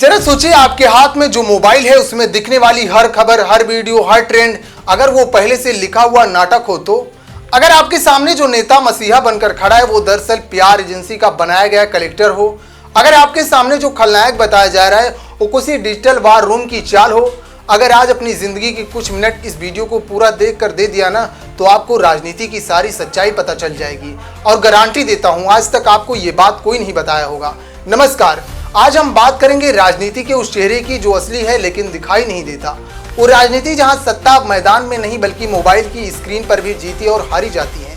जरा सोचिए, आपके हाथ में जो मोबाइल है उसमें दिखने वाली हर खबर, हर वीडियो, हर ट्रेंड अगर वो पहले से लिखा हुआ नाटक हो तो? अगर आपके सामने जो नेता मसीहा बनकर खड़ा है वो दरअसल पीआर एजेंसी का बनाया गया कलेक्टर हो, अगर आपके सामने जो खलनायक बताया जा रहा है वो किसी डिजिटल वार रूम की चाल हो, अगर आज अपनी जिंदगी के कुछ मिनट इस वीडियो को पूरा देख कर दे दिया ना तो आपको राजनीति की सारी सच्चाई पता चल जाएगी। और गारंटी देता हूं आज तक आपको ये बात कोई नहीं बताया होगा। नमस्कार, आज हम बात करेंगे राजनीति के उस चेहरे की जो असली है लेकिन दिखाई नहीं देता। वो राजनीति जहां सत्ता मैदान में नहीं बल्कि मोबाइल की स्क्रीन पर भी जीती और हारी जाती है,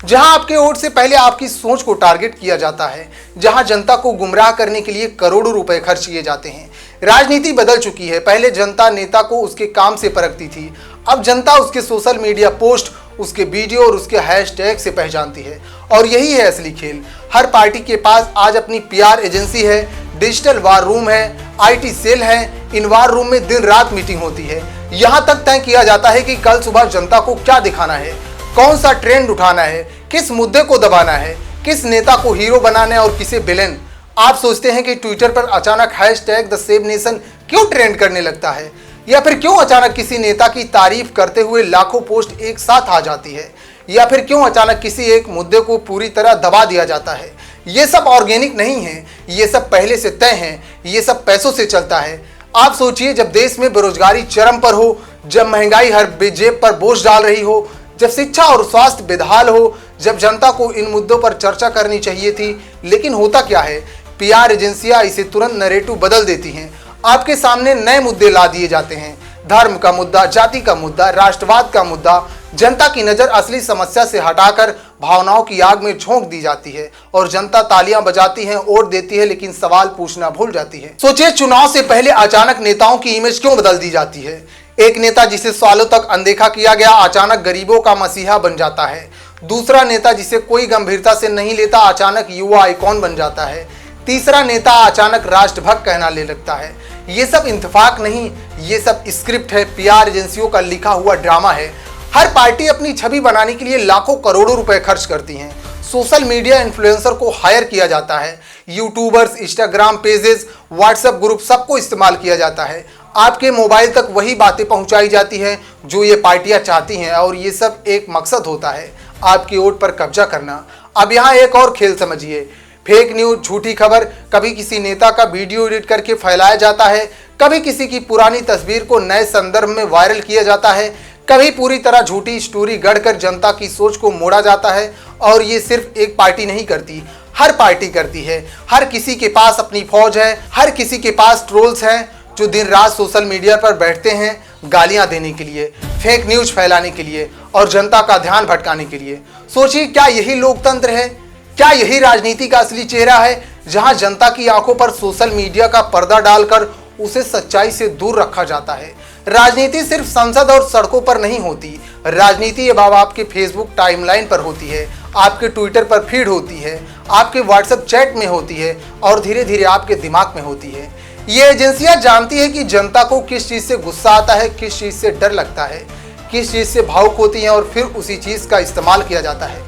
जहां आपके वोट से पहले आपकी सोच को टारगेट किया जाता है, जहां जनता को गुमराह करने के लिए करोड़ों रुपए खर्च किए जाते हैं। राजनीति बदल चुकी है। पहले जनता नेता को उसके काम से परखती थी, अब जनता उसके सोशल मीडिया पोस्ट, उसके वीडियो और उसके हैशटैग से पहचानती है। और यही है असली खेल। हर पार्टी के पास आज अपनी पीआर एजेंसी है, डिजिटल वार रूम है, आईटी सेल है। इन वार रूम में दिन रात मीटिंग होती है। यहाँ तक तय किया जाता है कि कल सुबह जनता को क्या दिखाना है, कौन सा ट्रेंड उठाना है, किस मुद्दे को दबाना है, किस नेता को हीरो बनाना है और किसे विलेन। आप सोचते हैं कि ट्विटर पर अचानक हैशटैग द सेव नेशन क्यों ट्रेंड करने लगता है, या फिर क्यों अचानक किसी नेता की तारीफ करते हुए लाखों पोस्ट एक साथ आ जाती है, या फिर क्यों अचानक किसी एक मुद्दे को पूरी तरह दबा दिया जाता है। ये सब ऑर्गेनिक नहीं है, ये सब पहले से तय है, ये सब पैसों से चलता है। आप सोचिए, जब देश में बेरोजगारी चरम पर हो, जब महंगाई हर जेब पर बोझ डाल रही हो, जब शिक्षा और स्वास्थ्य बेहाल हो, जब जनता को इन मुद्दों पर चर्चा करनी चाहिए थी, लेकिन होता क्या है, पीआर एजेंसियां इसे तुरंत नैरेटिव बदल देती हैं। आपके सामने नए मुद्दे ला दिए जाते हैं, धर्म का मुद्दा, जाति का मुद्दा, राष्ट्रवाद का मुद्दा। जनता की नजर असली समस्या से हटाकर भावनाओं की आग में झोंक दी जाती है और जनता तालियां बजाती है, वोट देती है, लेकिन सवाल पूछना भूल जाती है। सोचिए, चुनाव से पहले अचानक नेताओं की इमेज क्यों बदल दी जाती है। एक नेता जिसे सालों तक अनदेखा किया गया अचानक गरीबों का मसीहा बन जाता है। दूसरा नेता जिसे कोई गंभीरता से नहीं लेता अचानक युवा आइकॉन बन जाता है। तीसरा नेता अचानक राष्ट्रभक्त कहलाने लगता है। ये सब इंतफाक नहीं, ये सब स्क्रिप्ट है, पीआर एजेंसियों का लिखा हुआ ड्रामा है। हर पार्टी अपनी छवि बनाने के लिए लाखों करोड़ों रुपए खर्च करती हैं। सोशल मीडिया इन्फ्लुएंसर को हायर किया जाता है, YouTubers, Instagram pages, WhatsApp group सबको इस्तेमाल किया जाता है। आपके मोबाइल तक वही बातें पहुंचाई जाती हैं जो ये पार्टियां चाहती हैं, और ये सब एक मकसद होता है, आपकी वोट पर कब्जा करना। अब यहाँ एक और खेल समझिए, फेक न्यूज, झूठी खबर। कभी किसी नेता का वीडियो एडिट करके फैलाया जाता है, कभी किसी की पुरानी तस्वीर को नए संदर्भ में वायरल किया जाता है, कभी पूरी तरह झूठी स्टोरी गढ़कर जनता की सोच को मोड़ा जाता है। और ये सिर्फ एक पार्टी नहीं करती, हर पार्टी करती है। हर किसी के पास अपनी फौज है, हर किसी के पास ट्रोल्स हैं जो दिन रात सोशल मीडिया पर बैठते हैं गालियां देने के लिए, फेक न्यूज फैलाने के लिए और जनता का ध्यान भटकाने के लिए। सोचिए, क्या यही लोकतंत्र है? क्या यही राजनीति का असली चेहरा है, जहां जनता की आंखों पर सोशल मीडिया का पर्दा डालकर उसे सच्चाई से दूर रखा जाता है? राजनीति सिर्फ संसद और सड़कों पर नहीं होती, राजनीति अब आपके फेसबुक टाइमलाइन पर होती है, आपके ट्विटर पर फीड होती है, आपके व्हाट्सएप चैट में होती है और धीरे धीरे आपके दिमाग में होती है। ये एजेंसियां जानती है कि जनता को किस चीज से गुस्सा आता है, किस चीज से डर लगता है, किस चीज से भावुक होती है, और फिर उसी चीज का इस्तेमाल किया जाता है।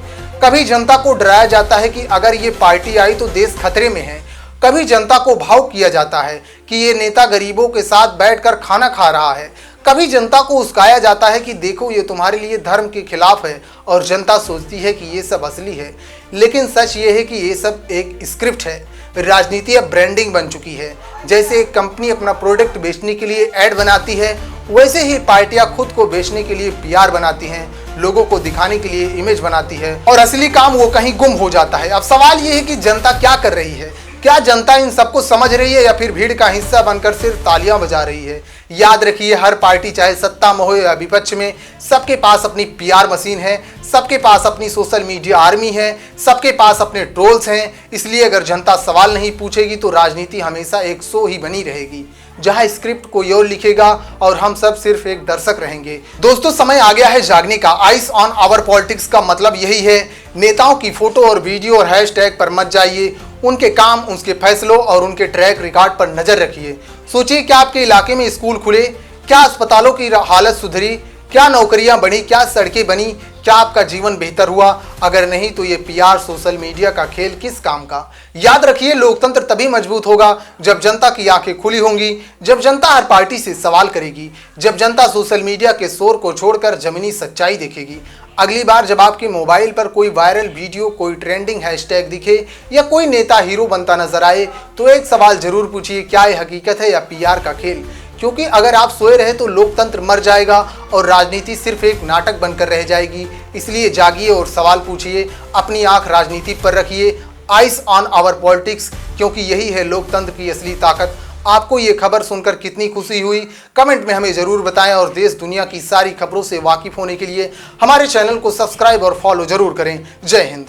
कभी जनता को डराया जाता है कि अगर ये पार्टी आई तो देश खतरे में है। कभी जनता को भावुक किया जाता है कि ये नेता गरीबों के साथ बैठकर खाना खा रहा है। कभी जनता को उस्काया जाता है कि देखो ये तुम्हारे लिए धर्म के खिलाफ है, और जनता सोचती है कि ये सब असली है। लेकिन सच ये है कि ये सब एक स्क्रिप्ट है। राजनीति अब ब्रांडिंग बन चुकी है। जैसे एक कंपनी अपना प्रोडक्ट बेचने के लिए ऐड बनाती है, वैसे ही पार्टियां खुद को बेचने के लिए पीआर बनाती हैं, लोगों को दिखाने के लिए इमेज बनाती है, और असली काम वो कहीं गुम हो जाता है। अब सवाल ये है कि जनता क्या कर रही है? क्या जनता इन सबको समझ रही है, या फिर भीड़ का हिस्सा बनकर सिर्फ तालियां बजा रही है? याद रखिए, हर पार्टी चाहे सत्ता में हो या विपक्ष में, सबके पास अपनी पीआर मशीन है, सबके पास अपनी सोशल मीडिया आर्मी है, सबके पास अपने ट्रोल्स हैं। इसलिए अगर जनता सवाल नहीं पूछेगी तो राजनीति हमेशा एक शो ही बनी रहेगी, जहां स्क्रिप्ट कोई और लिखेगा और हम सब सिर्फ एक दर्शक रहेंगे। दोस्तों, समय आ गया है जागने का। आइस ऑन आवर पॉलिटिक्स का मतलब यही है। नेताओं की फोटो और वीडियो और हैशटैग पर मत जाइए, उनके काम, उनके फैसलों और उनके ट्रैक रिकॉर्ड पर नजर रखिए। सोचिए, क्या आपके इलाके में स्कूल खुले? क्या अस्पतालों की हालत सुधरी? क्या नौकरियां बढ़ी, क्या सड़कें बनी, क्या आपका जीवन बेहतर हुआ? अगर नहीं तो ये पीआर सोशल मीडिया का खेल किस काम का? याद रखिए, लोकतंत्र तभी मजबूत होगा जब जनता की आंखें खुली होंगी, जब जनता हर पार्टी से सवाल करेगी, जब जनता सोशल मीडिया के शोर को छोड़कर जमीनी सच्चाई देखेगी। अगली बार जब आपके मोबाइल पर कोई वायरल वीडियो, कोई ट्रेंडिंग हैशटैग दिखे या कोई नेता हीरो बनता नजर आए, तो एक सवाल जरूर पूछिए, क्या ये हकीकत है या पीआर का खेल? क्योंकि अगर आप सोए रहे तो लोकतंत्र मर जाएगा और राजनीति सिर्फ एक नाटक बनकर रह जाएगी। इसलिए जागिए और सवाल पूछिए, अपनी आंख राजनीति पर रखिए, आइज ऑन आवर पॉलिटिक्स, क्योंकि यही है लोकतंत्र की असली ताकत। आपको ये खबर सुनकर कितनी खुशी हुई, कमेंट में हमें जरूर बताएं और देश दुनिया की सारी खबरों से वाकिफ होने के लिए हमारे चैनल को सब्सक्राइब और फॉलो जरूर करें। जय हिंद।